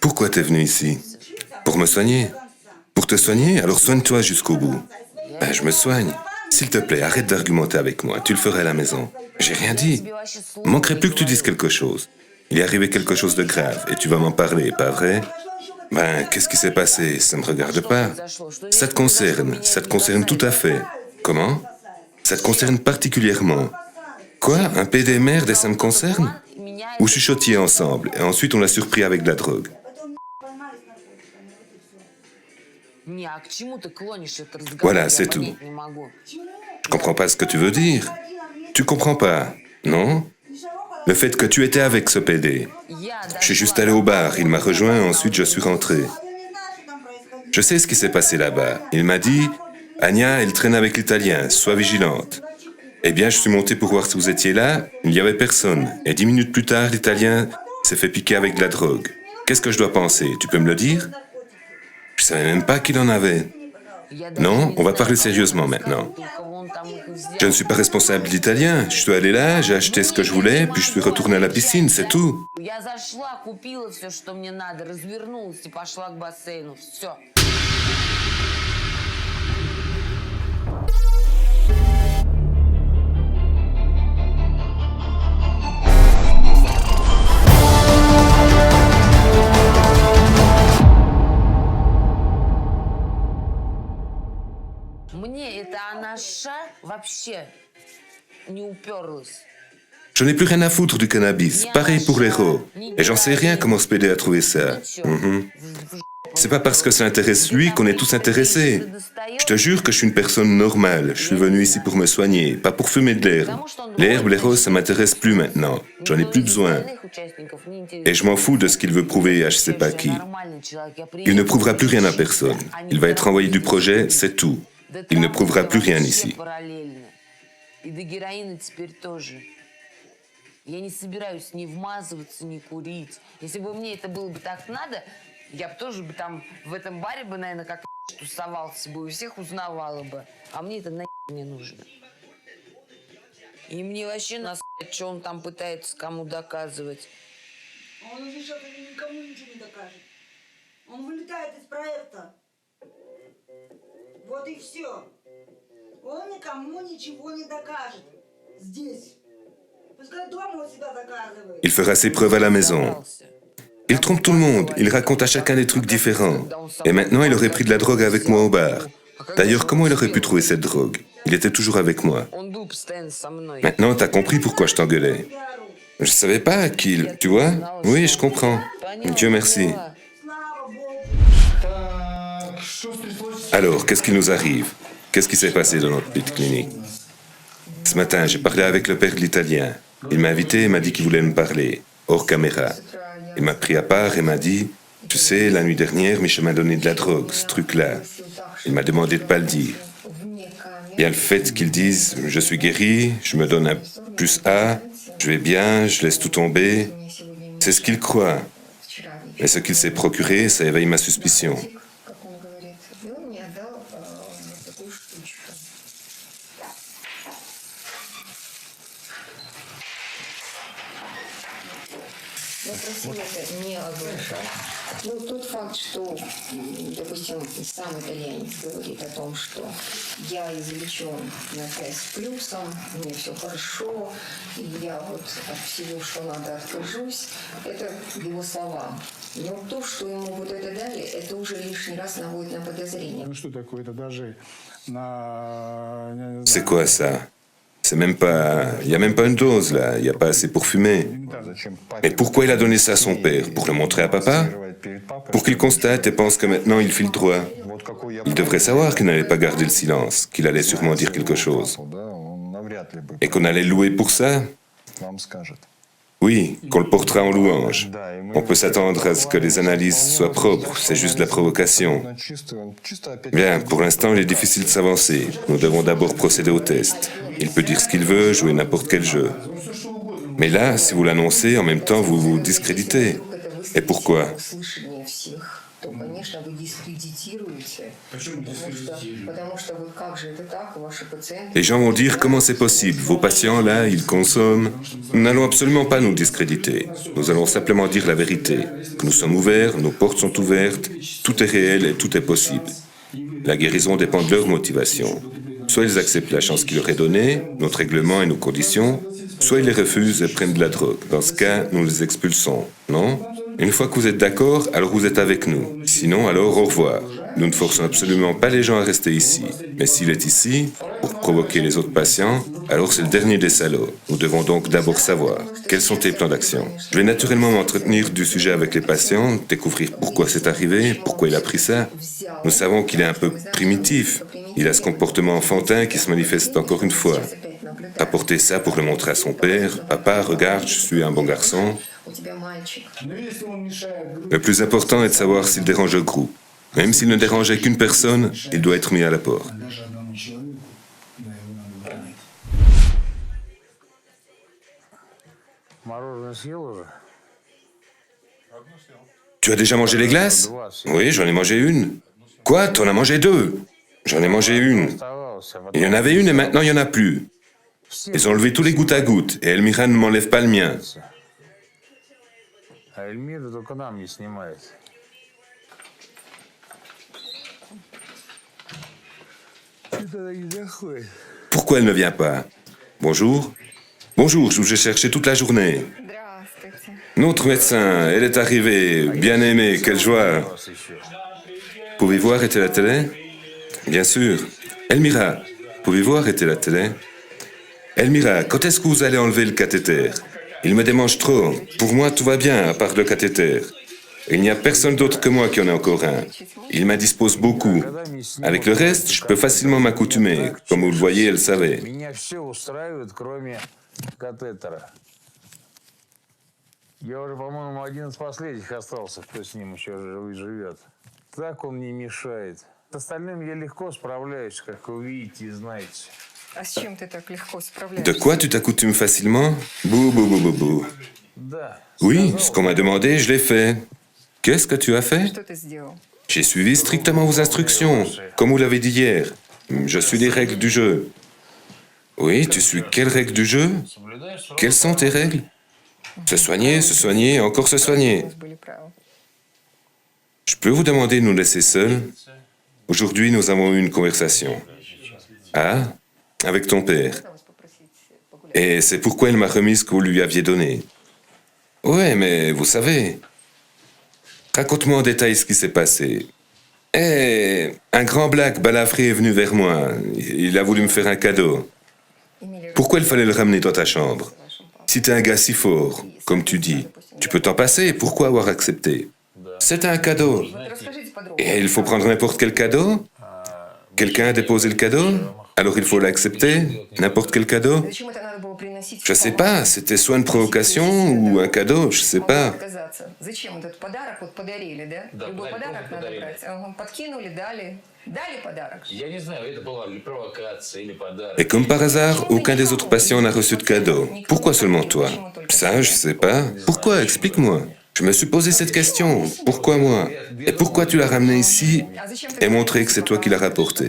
Pourquoi t'es venu ici? Pour me soigner? Pour te soigner? Alors soigne-toi jusqu'au bout. Ben, je me soigne. S'il te plaît, arrête d'argumenter avec moi. Tu le ferais à la maison. J'ai rien dit. Manquerait plus que tu dises quelque chose. Il est arrivé quelque chose de grave et tu vas m'en parler, pas vrai? Ben, qu'est-ce qui s'est passé? Ça ne me regarde pas. Ça te concerne tout à fait. Comment? Ça te concerne particulièrement. Quoi? Un PD merde et ça me concerne? Ou chuchotiez ensemble et ensuite on l'a surpris avec de la drogue. Voilà, c'est tout. Je comprends pas ce que tu veux dire. Tu comprends pas, non? Le fait que tu étais avec ce PD. Je suis juste allé au bar, il m'a rejoint, ensuite je suis rentré. Je sais ce qui s'est passé là-bas. Il m'a dit, Anya, elle traîne avec l'Italien, sois vigilante. Eh bien, je suis monté pour voir si vous étiez là, il n'y avait personne. Et 10 minutes plus tard, l'Italien s'est fait piquer avec de la drogue. Qu'est-ce que je dois penser? Tu peux me le dire? Je savais même pas qu'il en avait. Non, on va parler sérieusement maintenant. Je ne suis pas responsable de l'Italien. Je suis allé là, j'ai acheté ce que je voulais, puis je suis retourné à la piscine, c'est tout. Je n'ai plus rien à foutre du cannabis, pareil pour l'héros. Et j'en sais rien comment ce PD a trouvé ça. C'est pas parce que ça intéresse lui qu'on est tous intéressés. Je te jure que je suis une personne normale. Je suis venu ici pour me soigner, pas pour fumer de l'herbe. L'herbe, les roses, ça m'intéresse plus maintenant. J'en ai plus besoin. Et je m'en fous de ce qu'il veut prouver à je sais pas qui. Il ne prouvera plus rien à personne. Il va être envoyé du projet, c'est tout. Il ne prouvera plus rien ici. Я не собираюсь ни вмазываться, ни курить. Если бы мне это было бы так надо, я бы тоже бы там в этом баре бы, наверное, как тусовался бы, и всех узнавала бы. А мне это не нужно. И мне вообще насрать, что он там пытается кому доказывать. Он уже что-то никому ничего не докажет. Он вылетает из проекта. Вот и все. Он никому ничего не докажет. Здесь. Il fera ses preuves à la maison. Il trompe tout le monde, il raconte à chacun des trucs différents. Et maintenant, il aurait pris de la drogue avec moi au bar. D'ailleurs, comment il aurait pu trouver cette drogue? Il était toujours avec moi. Maintenant, t'as compris pourquoi je t'engueulais. Je savais pas qu'il... Tu vois? Oui, je comprends. Dieu merci. Alors, qu'est-ce qui nous arrive? Qu'est-ce qui s'est passé dans notre petite clinique? Ce matin, j'ai parlé avec le père de l'Italien. Il m'a invité et m'a dit qu'il voulait me parler, hors caméra. Il m'a pris à part et m'a dit, tu sais, la nuit dernière, Michel m'a donné de la drogue, ce truc-là. Il m'a demandé de pas le dire. Bien le fait qu'ils disent, je suis guéri, je me donne un plus A, je vais bien, je laisse tout tomber, c'est ce qu'il croit. Mais ce qu'il s'est procuré, ça éveille ma suspicion. Просил это не оглашать. Но тот факт, что, допустим, сам итальянец говорит о том, что я извлечен на 5 с плюсом, мне все хорошо, и я вот от всего, что надо, откажусь, это его слова. Но то, что ему вот это dali, это уже лишний раз наводит на подозрение. Ну что такое, это даже на... C'est quoi ça? C'est même pas... Il n'y a même pas une dose, là. Il n'y a pas assez pour fumer. Mais pourquoi il a donné ça à son père? Pour le montrer à papa? Pour qu'il constate et pense que maintenant il file droit. Il devrait savoir qu'il n'allait pas garder le silence, qu'il allait sûrement dire quelque chose. Et qu'on allait le louer pour ça? Oui, qu'on le portera en louange. On peut s'attendre à ce que les analyses soient propres, c'est juste de la provocation. Bien, pour l'instant, il est difficile de s'avancer. Nous devons d'abord procéder au test. Il peut dire ce qu'il veut, jouer n'importe quel jeu. Mais là, si vous l'annoncez, en même temps, vous vous discréditez. Et pourquoi? то, конечно, вы дискредитируете. Потому что вот как же это так, ваши пациенты... Les gens vont dire comment c'est possible, vos patients là, ils consomment. Nous n'allons absolument pas nous discréditer. Nous allons simplement dire la vérité, que nous sommes ouverts, nos portes sont ouvertes, tout est réel et tout est possible. La guérison dépend de leur motivation. Soit ils acceptent la chance qui leur est donnée, notre règlement et nos conditions, soit ils les refusent et prennent de la drogue. Dans ce cas, nous les expulsons, non? Une fois que vous êtes d'accord, alors vous êtes avec nous. Sinon, alors au revoir. Nous ne forçons absolument pas les gens à rester ici. Mais s'il est ici, pour provoquer les autres patients, alors c'est le dernier des salauds. Nous devons donc d'abord savoir quels sont tes plans d'action. Je vais naturellement m'entretenir du sujet avec les patients, découvrir pourquoi c'est arrivé, pourquoi il a pris ça. Nous savons qu'il est un peu primitif. Il a ce comportement enfantin qui se manifeste encore une fois. Apporter ça pour le montrer à son père. Papa, regarde, je suis un bon garçon. Le plus important est de savoir s'il dérange le groupe. Même s'il ne dérangeait qu'une personne, il doit être mis à la porte. Tu as déjà mangé les glaces? Oui, j'en ai mangé une. Quoi? T'en as mangé deux? J'en ai mangé une. Il y en avait une et maintenant il n'y en a plus. Ils ont enlevé tous les gouttes à gouttes et Elmira ne m'enlève pas le mien. Pourquoi elle ne vient pas? Bonjour. Bonjour, je vous ai cherché toute la journée. Notre médecin, elle est arrivée. Bien aimée, quelle joie. Pouvez-vous arrêter la télé? Bien sûr. Elmira, pouvez-vous arrêter la télé? Elmira, quand est-ce que vous allez enlever le cathéter? Il me démange trop. Pour moi, tout va bien, à part le cathéter. Il n'y a personne d'autre que moi qui en a encore un. Il m'indispose beaucoup. Avec le reste, je peux facilement m'accoutumer. Comme vous le voyez, elle savait. Я уже, по-моему, один из последних остался, кто с ним еще живет. Так он не мешает. С остальным я легко справляюсь, как вы видите и знаете. А с чем ты так легко справляешься? De quoi tu t'accoutumes facilement? Bou, bou, bou, bou, bou. Oui, ce qu'on m'a demandé, je l'ai fait. Qu'est-ce que tu as fait? Что ты сделал? J'ai suivi strictement vos instructions, comme vous l'avez dit hier. Je suis les règles du jeu. Oui, tu suis quelles règles du jeu? Quelles sont tes règles? Se soigner, encore se soigner. У нас были правила. Je peux vous demander de nous laisser seuls? Aujourd'hui, nous avons eu une conversation. Ah, avec ton père. Пыталась попросить погулять. Et c'est pourquoi il m'a remis ce que vous lui aviez donné. Ouais, mais vous savez. Raconte-moi en détail ce qui s'est passé. Eh, un grand black balafré est venu vers moi. Il a voulu me faire un cadeau. Эмилия, Pourquoi il fallait le ramener dans ta chambre? Si t'es un gars si fort, comme tu dis, tu peux t'en passer, pourquoi avoir accepté? C'était un cadeau. вот расскажите подробно. Et il faut prendre n'importe quel cadeau? Quelqu'un a déposé le cadeau? Alors il faut l'accepter? N'importe quel cadeau? Зачем это надо было приносить? Je sais pas, c'était soit une provocation ou un cadeau, je sais pas. Отказаться. Зачем этот подарок вот подарили, да? Да, Любой подарок подарок надо подарили. брать. Ага, подкинули, дали. Дали подарок. Я не знаю, это была ли провокация или подарок. Et comme par hasard, aucun des autres patients n'a reçu de cadeau. Pourquoi seulement toi? Ça, je sais pas. Pourquoi? Explique-moi. Je me suis posé cette question. Pourquoi moi? Et pourquoi tu l'as ramené ici et montré que c'est toi qui l'as rapporté?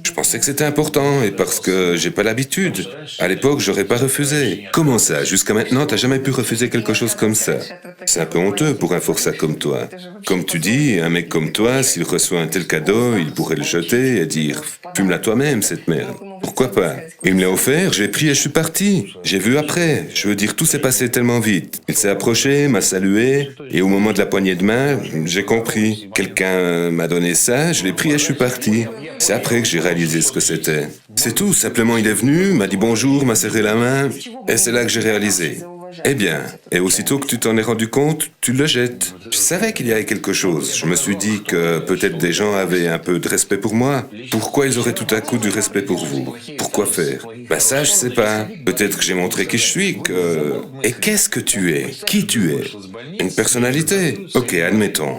Je pensais que c'était important et parce que j'ai pas l'habitude. À l'époque, j'aurais pas refusé. Comment ça? Jusqu'à maintenant, t'as jamais pu refuser quelque chose comme ça? C'est un peu honteux pour un forçat comme toi. Comme tu dis, un mec comme toi, s'il reçoit un tel cadeau, il pourrait le jeter et dire « Fume-la toi-même, cette merde. » Pourquoi pas? Il me l'a offert, j'ai pris et je suis parti. J'ai vu après. Je veux dire, tout s'est passé tellement vite. Il s'est approché, m'a salué, et au moment de la poignée de main, j'ai compris. Quelqu'un m'a donné ça, je l'ai pris et je suis parti. C'est après que j'ai réalisé ce que c'était. C'est tout, simplement il est venu, m'a dit bonjour, m'a serré la main, et c'est là que j'ai réalisé. Eh bien, et aussitôt que tu t'en es rendu compte, tu le jettes. Je savais qu'il y avait quelque chose. Je me suis dit que peut-être des gens avaient un peu de respect pour moi. Pourquoi ils auraient tout à coup du respect pour vous? Pourquoi faire? Bah ça, je sais pas. Peut-être que j'ai montré qui je suis, que... Et qu'est-ce que tu es? Qui tu es? Une personnalité? Ok, admettons.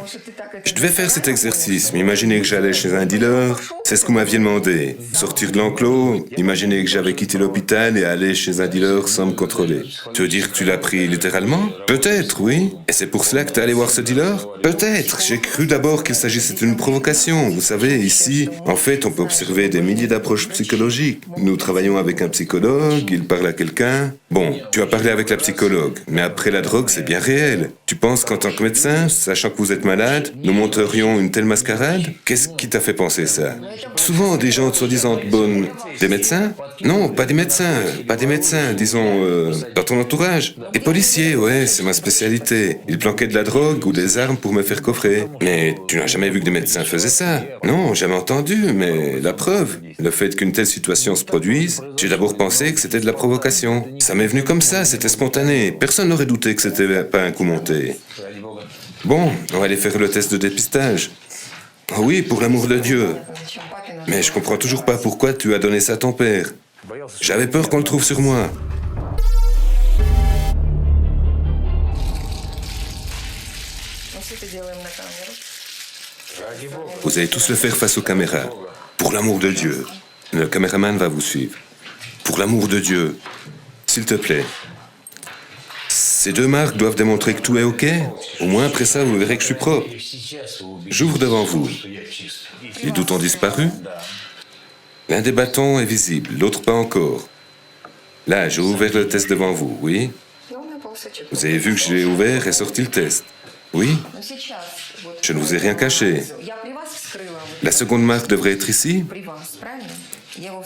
Je devais faire cet exercice, m'imaginer que j'allais chez un dealer, c'est ce que vous m'aviez demandé. Sortir de l'enclos, imaginer que j'avais quitté l'hôpital et aller chez un dealer sans me contrôler. Tu veux dire que Tu l'as pris littéralement? Peut-être, oui. Et c'est pour cela que t'es allé voir ce dealer? Peut-être. J'ai cru d'abord qu'il s'agissait d'une provocation. Vous savez, ici, en fait, on peut observer des milliers d'approches psychologiques. Nous travaillons avec un psychologue, il parle à quelqu'un. Bon, tu as parlé avec la psychologue, mais après la drogue, c'est bien réel. Tu penses qu'en tant que médecin, sachant que vous êtes malade, nous montrerions une telle mascarade? Qu'est-ce qui t'a fait penser ça? Souvent, des gens soi-disant bonnes... Des médecins? Non, pas des médecins, disons, dans ton entourage. Des policiers, ouais, c'est ma spécialité. Ils planquaient de la drogue ou des armes pour me faire coffrer. Mais tu n'as jamais vu que des médecins faisaient ça? Non, jamais entendu, mais la preuve, le fait qu'une telle situation se produise, j'ai d'abord pensé que c'était de la provocation. Ça m'est venu comme ça, c'était spontané. Personne n'aurait douté que c'était pas un coup monté. Bon, on va aller faire le test de dépistage. Oh oui, pour l'amour de Dieu. Mais je comprends toujours pas pourquoi tu as donné ça à ton père. J'avais peur qu'on le trouve sur moi. Vous allez tous le faire face aux caméras. Pour l'amour de Dieu. Le caméraman va vous suivre. Pour l'amour de Dieu. S'il te plaît. Ces deux marques doivent démontrer que tout est OK. Au moins après ça, vous verrez que je suis propre. J'ouvre devant vous. Les doutes ont disparu. L'un des bâtons est visible, l'autre pas encore. Là, j'ai ouvert le test devant vous, oui? Vous avez vu que je l'ai ouvert et sorti le test. Oui? Je ne vous ai rien caché. La seconde marque devrait être ici.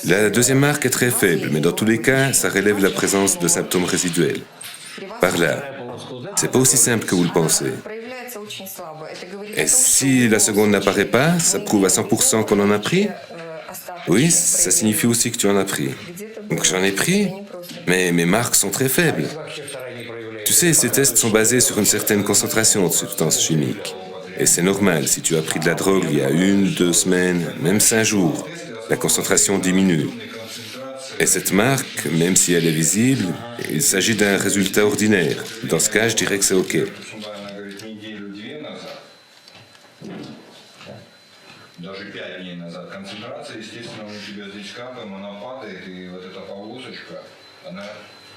La deuxième marque est très faible, mais dans tous les cas, ça relève la présence de symptômes résiduels. Par là. C'est pas aussi simple que vous le pensez. Et si la seconde n'apparaît pas, ça prouve à 100% qu'on en a pris? Oui, ça signifie aussi que tu en as pris. Donc j'en ai pris, mais mes marques sont très faibles. Tu sais, ces tests sont basés sur une certaine concentration de substances chimiques. Et c'est normal, si tu as pris de la drogue il y a 1, 2 semaines, même 5 jours, la concentration diminue. Et cette marque, même si elle est visible, il s'agit d'un résultat ordinaire. Dans ce cas, je dirais que c'est OK. Даже 5 дней назад концентрация, естественно, у тебя здесь капаем, она падает, и вот эта полосочка, она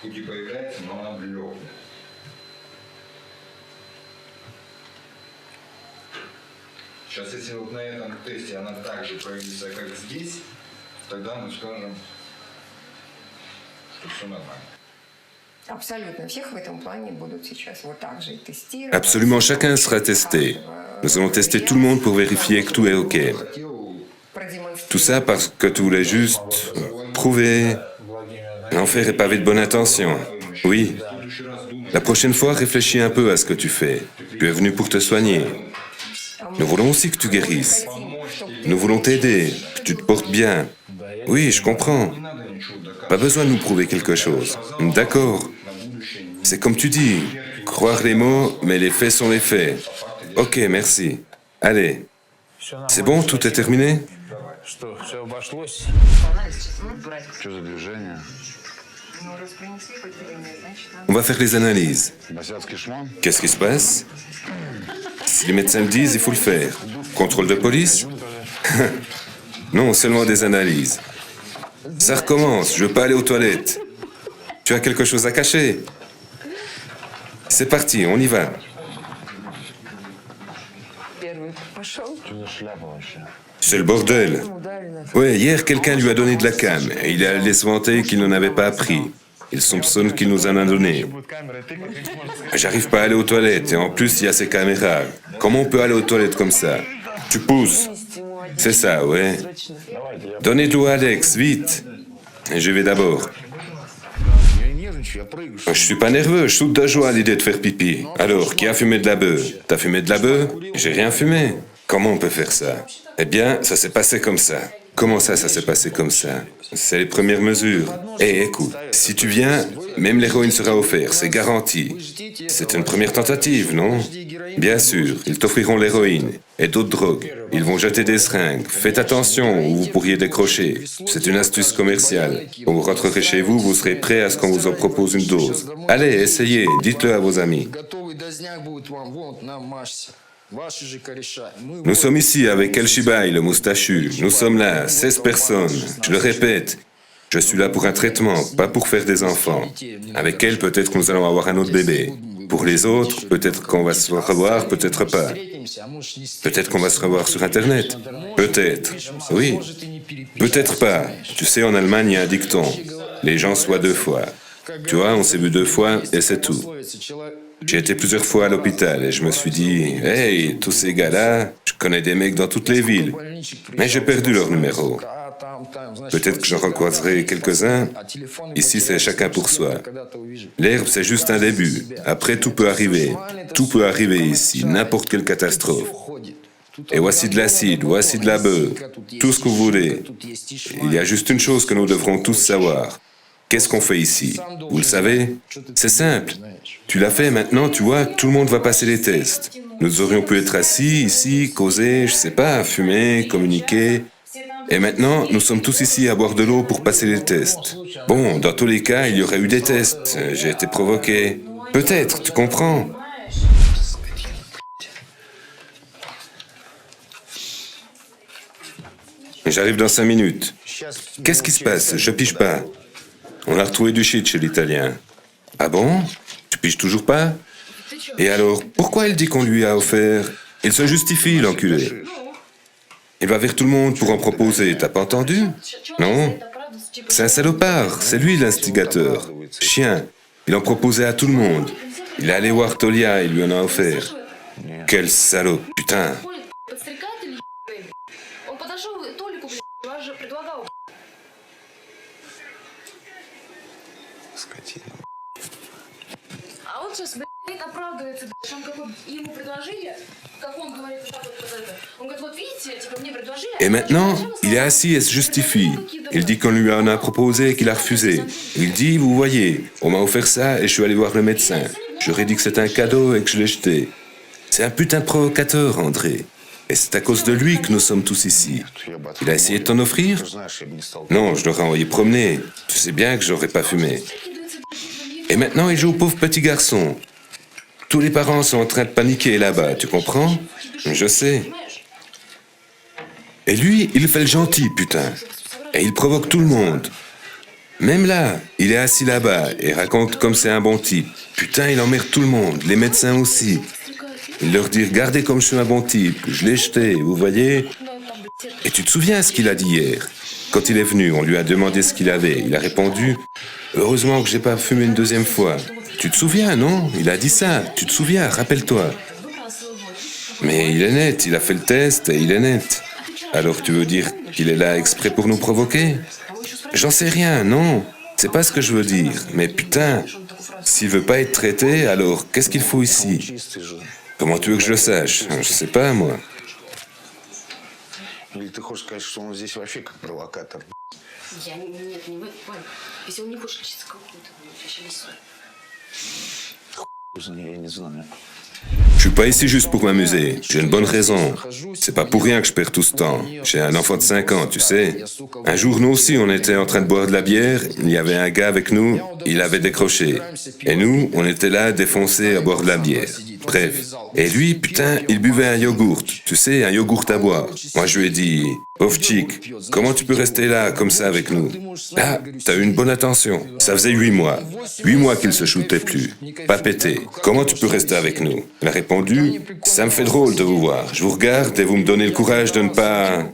хоть и появляется, но она блекнет. Сейчас, если вот на этом тесте она также появится, как здесь, тогда мы скажем, что все нормально. Absolument chacun sera testé. Nous allons tester tout le monde pour vérifier que tout est OK. Tout ça parce que tu voulais juste prouver. L'enfer est pavé de bonne intention. Oui. La prochaine fois, réfléchis un peu à ce que tu fais. Tu es venu pour te soigner. Nous voulons aussi que tu guérisses. Nous voulons t'aider, que tu te portes bien. Oui, je comprends. Pas besoin de nous prouver quelque chose. D'accord. C'est comme tu dis, croire les mots, mais les faits sont les faits. Ok, merci. Allez. C'est bon, tout est terminé? On va faire les analyses. Qu'est-ce qui se passe? Si les médecins le disent, il faut le faire. Contrôle de police? Non, seulement des analyses. Ça recommence, je veux pas aller aux toilettes. Tu as quelque chose à cacher? C'est parti, on y va. C'est le bordel. Ouais, hier, quelqu'un lui a donné de la cam et il est allé se vanter qu'il n'en avait pas appris. Il soupçonne qu'il nous en a donné. J'arrive pas à aller aux toilettes et en plus, il y a ces caméras. Comment on peut aller aux toilettes comme ça? Tu pousses. C'est ça, ouais. Donnez de l'eau à Alex, vite. Et je vais d'abord. Je suis pas nerveux, je saute de joie à l'idée de faire pipi. Alors, qui a fumé de la beuh? T'as fumé de la beuh? J'ai rien fumé. Comment on peut faire ça? Eh bien, ça s'est passé comme ça. Comment ça s'est passé comme ça? C'est les premières mesures. Eh, écoute, si tu viens, même l'héroïne sera offerte, c'est garanti. C'est une première tentative, non? Bien sûr, ils t'offriront l'héroïne et d'autres drogues. Ils vont jeter des seringues. Faites attention ou vous pourriez décrocher. C'est une astuce commerciale. Quand vous rentrerez chez vous, vous serez prêt à ce qu'on vous en propose une dose. Allez, essayez, dites-le à vos amis. Nous sommes ici avec El Shibai, le moustachu. Nous sommes là, 16 personnes. Je le répète, Je suis là pour un traitement, pas pour faire des enfants. Avec elle, peut-être que nous allons avoir un autre bébé. Pour les autres, peut-être qu'on va se revoir, peut-être pas. Peut-être qu'on va se revoir sur Internet. Peut-être. Oui. Peut-être pas. Tu sais, en Allemagne, il y a un dicton. Les gens se voient 2 fois. Tu vois, on s'est vu 2 fois et c'est tout. J'ai été plusieurs fois à l'hôpital et je me suis dit, hey, tous ces gars-là, je connais des mecs dans toutes les villes. Mais j'ai perdu leur numéro. Peut-être que j'en recroiserai quelques-uns. Ici, c'est chacun pour soi. L'herbe, c'est juste un début. Après, tout peut arriver. Tout peut arriver ici, n'importe quelle catastrophe. Et voici de l'acide, voici de la bœuf, tout ce que vous voulez. Il y a juste une chose que nous devrons tous savoir. Qu'est-ce qu'on fait ici? Vous le savez? C'est simple. Tu l'as fait, maintenant, tu vois, tout le monde va passer les tests. Nous aurions pu être assis, ici, causer, je sais pas, fumer, communiquer. Et maintenant, nous sommes tous ici à boire de l'eau pour passer les tests. Bon, dans tous les cas, il y aurait eu des tests. J'ai été provoqué. Peut-être, tu comprends? J'arrive dans 5 minutes. Qu'est-ce qui se passe? Je pige pas. On a retrouvé du shit chez l'Italien. Ah bon? Tu piges toujours pas? Et alors, pourquoi il dit qu'on lui a offert? Il se justifie, l'enculé. Il va vers tout le monde pour en proposer, t'as pas entendu? Non? C'est un salopard, c'est lui l'instigateur. Chien, il en proposait à tout le monde. Il est allé voir Tolia, il lui en a offert. Quel salaud, putain. А он сейчас, блядь, оправдывается, блядь, он как вот ему предложили, как он говорит, вот так вот это. Он говорит, вот видите, типа мне предложили. Et maintenant, il est assis et se justifie. Il dit qu'on lui en a proposé et qu'il a refusé. Il dit, vous voyez, on m'a offert ça et je suis allé voir le médecin. J'aurais dit que c'était un cadeau et que je l'ai jeté. C'est un putain de provocateur, André. Et c'est à cause de lui que nous sommes tous ici. Il a essayé de t'en offrir? Non, je l'aurais envoyé promener. Tu sais bien que j'aurais pas fumé. Et maintenant, il joue au pauvre petit garçon. Tous les parents sont en train de paniquer là-bas, tu comprends? Je sais. Et lui, il fait le gentil, putain. Et il provoque tout le monde. Même là, il est assis là-bas et raconte comme c'est un bon type. Putain, il emmerde tout le monde, les médecins aussi. Il leur dit, regardez comme je suis un bon type, je l'ai jeté, vous voyez? Et tu te souviens ce qu'il a dit hier? Quand il est venu, on lui a demandé ce qu'il avait. Il a répondu, heureusement que j'ai pas fumé une 2e fois. Tu te souviens, non? Il a dit ça, tu te souviens, rappelle-toi. Mais il est net, il a fait le test et il est net. Alors tu veux dire qu'il est là exprès pour nous provoquer? J'en sais rien, non. C'est pas ce que je veux dire. Mais putain, s'il veut pas être traité, alors qu'est-ce qu'il faut ici? Comment tu veux que je le sache? Je sais pas, moi. Или ты хочешь сказать, что он здесь вообще как провокатор? Я нет, не в этом плане. Если он не хочет лечиться, какой-то, вообще лесу. Я не знаю. Je suis pas ici juste pour m'amuser. J'ai une bonne raison. C'est pas pour rien que je perds tout ce temps. J'ai un enfant de 5 ans, tu sais. Un jour, nous aussi, on était en train de boire de la bière. Il y avait un gars avec nous. Il avait décroché. Et nous, on était là, défoncés, à boire de la bière. Bref. Et lui, putain, il buvait un yogourt. Tu sais, un yogourt à boire. Moi, je lui ai dit, pauvre chic, comment tu peux rester là, comme ça, avec nous? Là, t'as eu une bonne attention. Ça faisait 8 mois. 8 mois qu'il se shootait plus. Pas pété. Comment tu peux rester avec nous? Il a répondu, ça me fait drôle de vous voir. Je vous regarde et vous me donnez le courage de ne pas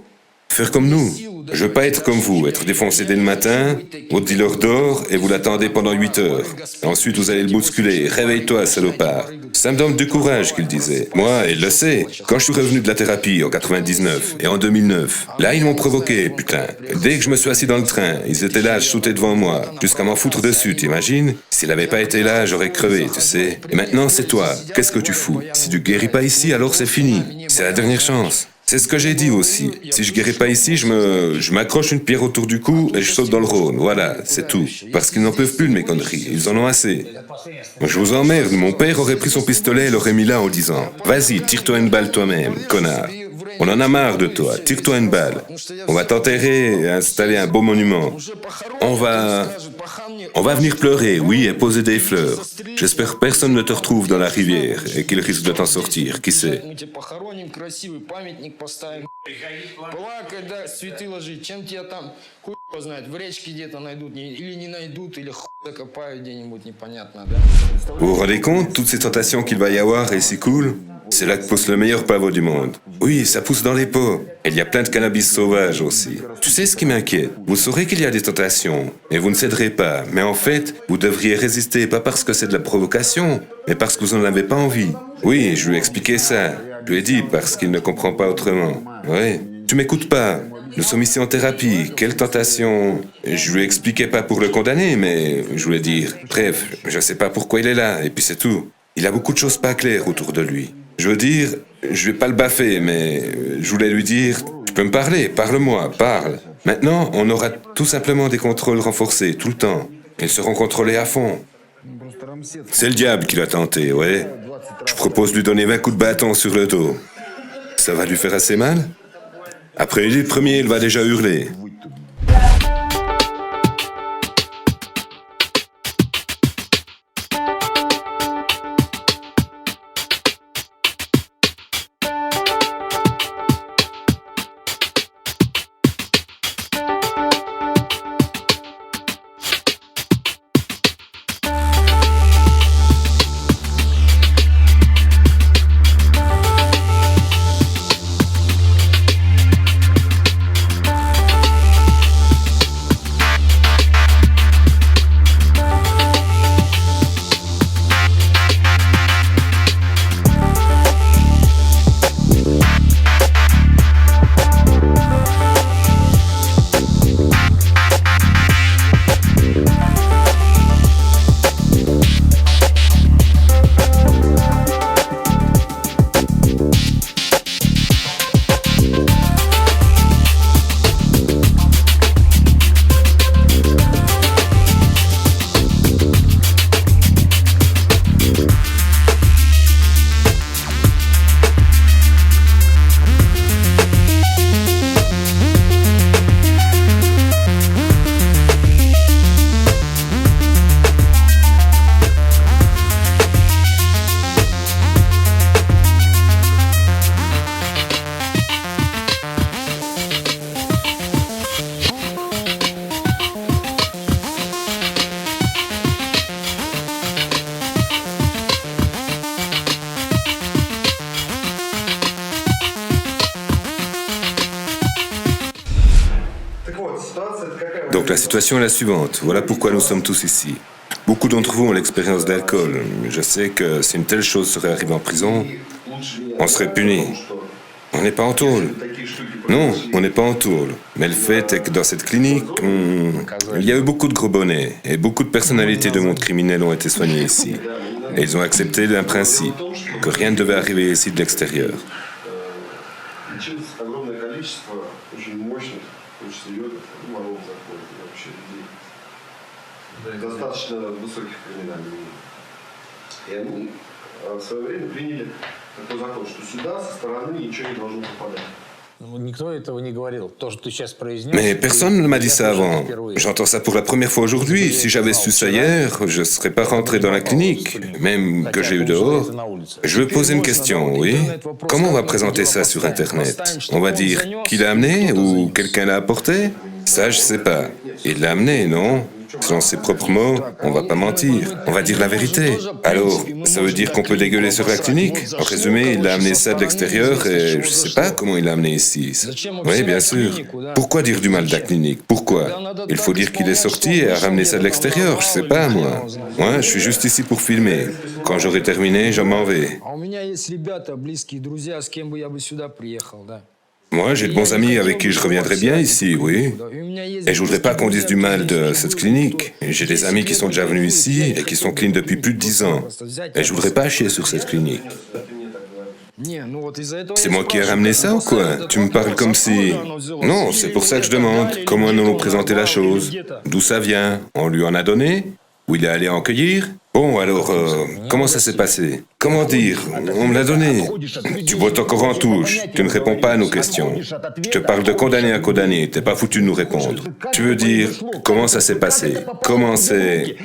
faire comme nous. Je veux pas être comme vous, être défoncé dès le matin, votre dealer dort et vous l'attendez pendant 8 heures. Et ensuite vous allez le bousculer. Réveille-toi, salopard. Ça me donne du courage, qu'il disait. Moi, il le sait. Quand je suis revenu de la thérapie en 99 et en 2009, là ils m'ont provoqué, putain. Dès que je me suis assis dans le train, ils étaient là, shootés devant moi, jusqu'à m'en foutre dessus, t'imagines? S'il avait pas été là, j'aurais crevé, tu sais. Et maintenant, c'est toi. Qu'est-ce que tu fous? Si tu guéris pas ici, alors c'est fini. C'est la dernière chance. C'est ce que j'ai dit aussi. Si je guéris pas ici, je m'accroche une pierre autour du cou et je saute dans le Rhône. Voilà, c'est tout. Parce qu'ils n'en peuvent plus de mes conneries. Ils en ont assez. Je vous emmerde. Mon père aurait pris son pistolet et l'aurait mis là en disant « Vas-y, tire-toi une balle toi-même, connard. On en a marre de toi. Tire-toi une balle. On va t'enterrer et installer un beau monument. On va... On va venir pleurer, oui, et poser des fleurs. J'espère que personne ne te retrouve dans la rivière et qu'il risque de t'en sortir, qui sait. Мы тебя похороним, красивый памятник поставим. Плакать, да, цветы ложить. Чем тебя там, хуй его знает, в речке где-то найдут, или не найдут, или хуй закопают где-нибудь, непонятно, да? Vous vous rendez compte, toutes ces tentations qu'il va y avoir et c'est cool? C'est là que pousse le meilleur pavot du monde. Oui, ça pousse dans les pots. Et il y a plein de cannabis sauvage aussi. Tu sais ce qui m'inquiète? Vous saurez qu'il y a des tentations, et vous ne céderez pas. Mais en fait, vous devriez résister, pas parce que c'est de la provocation, mais parce que vous n'en avez pas envie. Oui, je lui ai expliqué ça. Je lui ai dit, parce qu'il ne comprend pas autrement. Oui, tu m'écoutes pas. Nous sommes ici en thérapie. Quelle tentation? Je lui expliquais pas pour le condamner, mais je voulais dire. Bref, je sais pas pourquoi il est là, et puis c'est tout. Il a beaucoup de choses pas claires autour de lui. Je veux dire, je vais pas le baffer, mais je voulais lui dire, tu peux me parler, parle-moi, parle. Maintenant, on aura tout simplement des contrôles renforcés, tout le temps. Ils seront contrôlés à fond. C'est le diable qui l'a tenté, ouais. Je propose de lui donner 20 coups de bâton sur le dos. Ça va lui faire assez mal? Après les premiers, il va déjà hurler. Donc la situation est la suivante. Voilà pourquoi nous sommes tous ici. Beaucoup d'entre vous ont l'expérience d'alcool. Je sais que si une telle chose serait arrivée en prison, on serait puni. On n'est pas en tôle. Non, on n'est pas en tôle. Mais le fait est que dans cette clinique, il y a eu beaucoup de gros bonnets et beaucoup de personnalités de monde criminel ont été soignées ici. Et ils ont accepté d'un principe, que rien ne devait arriver ici de l'extérieur. Достаточно высоких криминальных уровней. И они в свое время приняли такой закон, что сюда со стороны ничего не должно попадать. Никто этого не говорил. То, что ты сейчас произнес... Mais personne ne m'a dit ça avant. J'entends ça pour la première fois aujourd'hui. Si j'avais su ça hier, je ne serais pas rentré dans la clinique, même que j'ai eu dehors. Je veux poser une question, oui. Comment on va présenter ça sur Internet? On va dire qui l'a amené ou quelqu'un l'a apporté? Ça, je sais pas. Il l'a amené, non? Selon ses propres mots, on va pas mentir. On va dire la vérité. Alors, ça veut dire qu'on peut dégueuler sur la clinique? En résumé, il a amené ça de l'extérieur et je sais pas comment il l'a amené ici. Oui, bien sûr. Pourquoi dire du mal de la clinique? Pourquoi? Il faut dire qu'il est sorti et a ramené ça de l'extérieur, je sais pas, moi. Moi, je suis juste ici pour filmer. Quand j'aurai terminé, je m'en vais. Moi, j'ai de bons amis avec qui je reviendrai bien ici, oui. Et je voudrais pas qu'on dise du mal de cette clinique. J'ai des amis qui sont déjà venus ici et qui sont clean depuis plus de 10 ans. Et je voudrais pas chier sur cette clinique. C'est moi qui ai ramené ça ou quoi? Tu me parles comme si... Non, c'est pour ça que je demande. Comment nous présenter la chose? D'où ça vient? On lui en a donné? Ou il est allé en cueillir? Bon, alors, comment ça s'est passé? Comment dire? On me l'a donné. Tu bottes encore en touche. Tu ne réponds pas à nos questions. Je te parle de condamné à condamné. T'es pas foutu de nous répondre. Tu veux dire, comment ça s'est passé? Comment c'est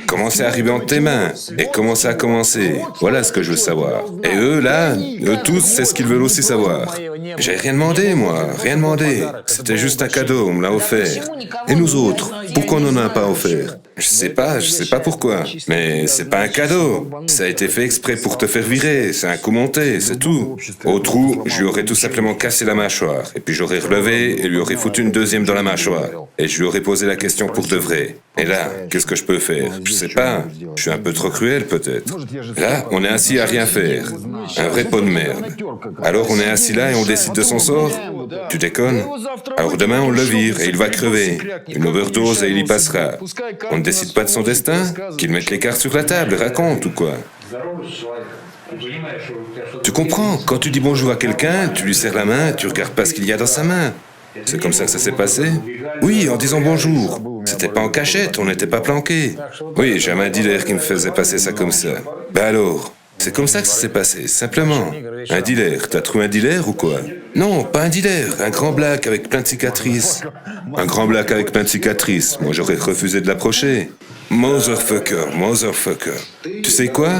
arrivé entre tes mains? Et comment ça a commencé? Voilà ce que je veux savoir. Et eux, là, eux tous, c'est ce qu'ils veulent aussi savoir. J'ai rien demandé, moi. Rien demandé. C'était juste un cadeau. On me l'a offert. Et nous autres, pourquoi on n'en a pas offert? Je sais pas pourquoi. Mais c'est pas un cadeau. Ça a été fait exprès pour te faire virer. C'est un coup monté, c'est tout. Au trou, je lui aurais tout simplement cassé la mâchoire. Et puis j'aurais relevé et lui aurais foutu une deuxième dans la mâchoire. Et je lui aurais posé la question pour de vrai. Et là, qu'est-ce que je peux faire? Je sais pas. Je suis un peu trop cruel, peut-être. Là, on est assis à rien faire. Un vrai pot de merde. Alors on est assis là et on décide de son sort? Tu déconnes? Alors demain, on le vire et il va crever. Une overdose et il y passera. On ne décide pas de son destin? Qu'il mette les cartes sur la table, raconte ou quoi? Tu comprends? Quand tu dis bonjour à quelqu'un, tu lui serres la main, tu regardes pas ce qu'il y a dans sa main. C'est comme ça que ça s'est passé? Oui, en disant bonjour. C'était pas en cachette, on n'était pas planqués. Oui, j'avais un dealer qui me faisait passer ça comme ça. Ben alors, c'est comme ça que ça s'est passé, simplement. Un dealer, t'as trouvé un dealer ou quoi? Non, pas un dealer, un grand black avec plein de cicatrices. Un grand black avec plein de cicatrices, moi j'aurais refusé de l'approcher. Motherfucker. Tu sais quoi?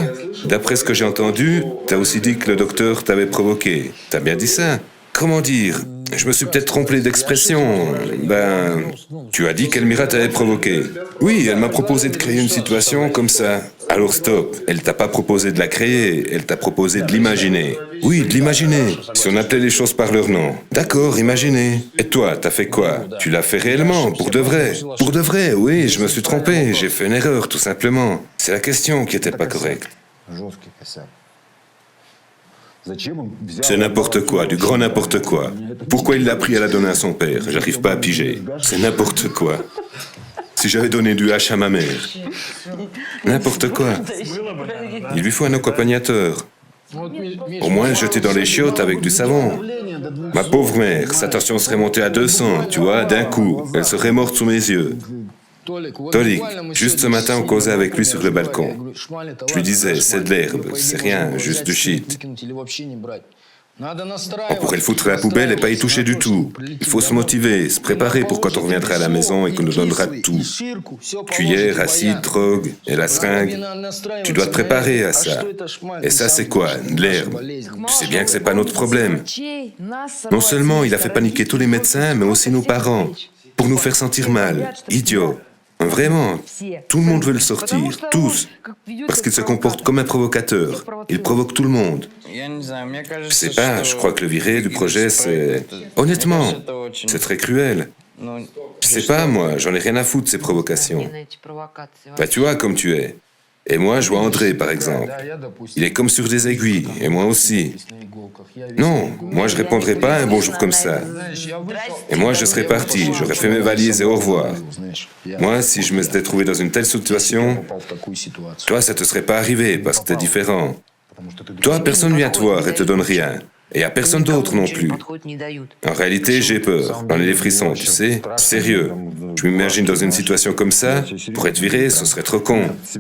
D'après ce que j'ai entendu, t'as aussi dit que le docteur t'avait provoqué. T'as bien dit ça? Comment dire? Je me suis peut-être trompé d'expression. Ben, tu as dit qu'Elmira t'avait provoqué. Oui, elle m'a proposé de créer une situation comme ça. Alors stop, elle t'a pas proposé de la créer, elle t'a proposé de l'imaginer. Oui, de l'imaginer, si on appelait les choses par leur nom. D'accord, imaginer. Et toi, t'as fait quoi? Tu l'as fait réellement, pour de vrai? Pour de vrai, oui, je me suis trompé, j'ai fait une erreur, tout simplement. C'est la question qui était pas correcte. C'est n'importe quoi, du grand n'importe quoi. Pourquoi il l'a pris à la donner à son père? J'arrive pas à piger. C'est n'importe quoi. Si j'avais donné du hache à ma mère. N'importe quoi. Il lui faut un accompagnateur. Au moins le jeter dans les chiottes avec du savon. Ma pauvre mère, sa tension serait montée à 200, tu vois, d'un coup. Elle serait morte sous mes yeux. Tolik, juste ce matin, on causait avec lui sur le balcon. Je lui disais, c'est de l'herbe, c'est rien, juste du shit. On pourrait le foutre à la poubelle et pas y toucher du tout. Il faut se motiver, se préparer pour quand on reviendra à la maison et qu'on nous donnera tout. Cuillère, acide, drogue et la seringue. Tu dois te préparer à ça. Et ça, c'est quoi? De l'herbe. Tu sais bien que c'est pas notre problème. Non seulement il a fait paniquer tous les médecins, mais aussi nos parents. Pour nous faire sentir mal. Idiots. Vraiment, tout le monde veut le sortir, tous, parce qu'il se comporte comme un provocateur. Il provoque tout le monde. Je sais pas, je crois que le virer du projet, c'est... Honnêtement, c'est très cruel. Je sais pas, moi, j'en ai rien à foutre de ces provocations. Bah tu vois comme tu es. Et moi, je vois André, par exemple. Il est comme sur des aiguilles, et moi aussi. Non, moi je répondrai pas à un bonjour comme ça. Et moi je serais parti, j'aurais fait mes valises et au revoir. Moi, si je me serais trouvé dans une telle situation, toi ça te serait pas arrivé parce que t'es différent. Toi, personne vient te voir et te donne rien. Et à personne d'autre non plus. En réalité, j'ai peur. J'en ai les frissons, tu sais. Sérieux. Je m'imagine dans une situation comme ça. Pour être viré, ce serait trop con. Si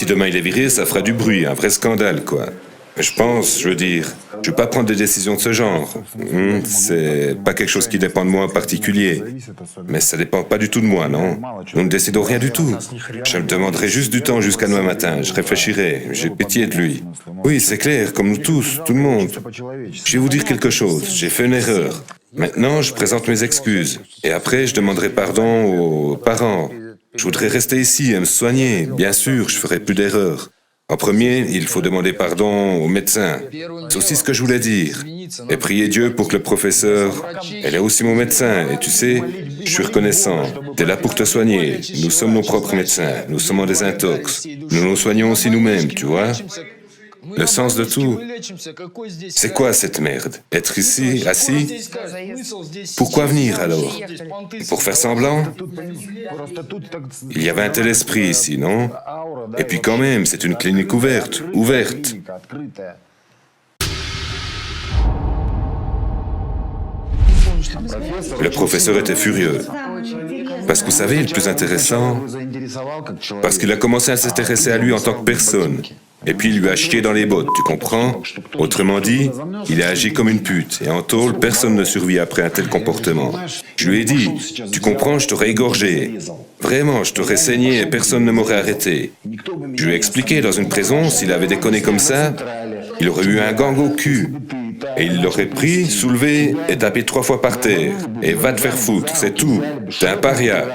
demain il est viré, ça fera du bruit, un vrai scandale, quoi. Je veux dire, je vais pas prendre des décisions de ce genre. C'est pas quelque chose qui dépend de moi en particulier. Mais ça dépend pas du tout de moi, non? Nous ne décidons rien du tout. Je me demanderai juste du temps jusqu'à demain matin. Je réfléchirai. J'ai pitié de lui. Oui, c'est clair, comme nous tous, tout le monde. Je vais vous dire quelque chose. J'ai fait une erreur. Maintenant, je présente mes excuses. Et après, je demanderai pardon aux parents. Je voudrais rester ici et me soigner. Bien sûr, je ferai plus d'erreurs. En premier, il faut demander pardon au médecin. C'est aussi ce que je voulais dire. Et prier Dieu pour que le professeur... Elle est aussi mon médecin, et tu sais, je suis reconnaissant. T'es là pour te soigner. Nous sommes nos propres médecins. Nous sommes en désintox. Nous nous soignons aussi nous-mêmes, tu vois? Le sens de tout. C'est quoi cette merde? Être ici, assis? Pourquoi venir alors? Pour faire semblant? Il y avait un tel esprit ici, non? Et puis quand même, c'est une clinique ouverte. Le professeur était furieux. Parce que vous savez, le plus intéressant, parce qu'il a commencé à s'intéresser à lui en tant que personne. Et puis il lui a chié dans les bottes, tu comprends? Autrement dit, il a agi comme une pute. Et en tôle, personne ne survit après un tel comportement. Je lui ai dit, tu comprends, je t'aurais égorgé. Vraiment, je t'aurais saigné et personne ne m'aurait arrêté. Je lui ai expliqué, dans une prison, s'il avait déconné comme ça, il aurait eu un gang au cul. Et il l'aurait pris, soulevé et tapé 3 fois par terre. Et va te faire foutre, c'est tout. T'es un paria.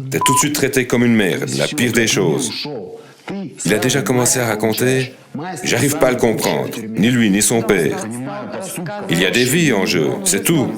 T'es tout de suite traité comme une merde, la pire des choses. Il a déjà commencé à raconter, j'arrive pas à le comprendre, ni lui, ni son père. Il y a des vies en jeu, c'est tout.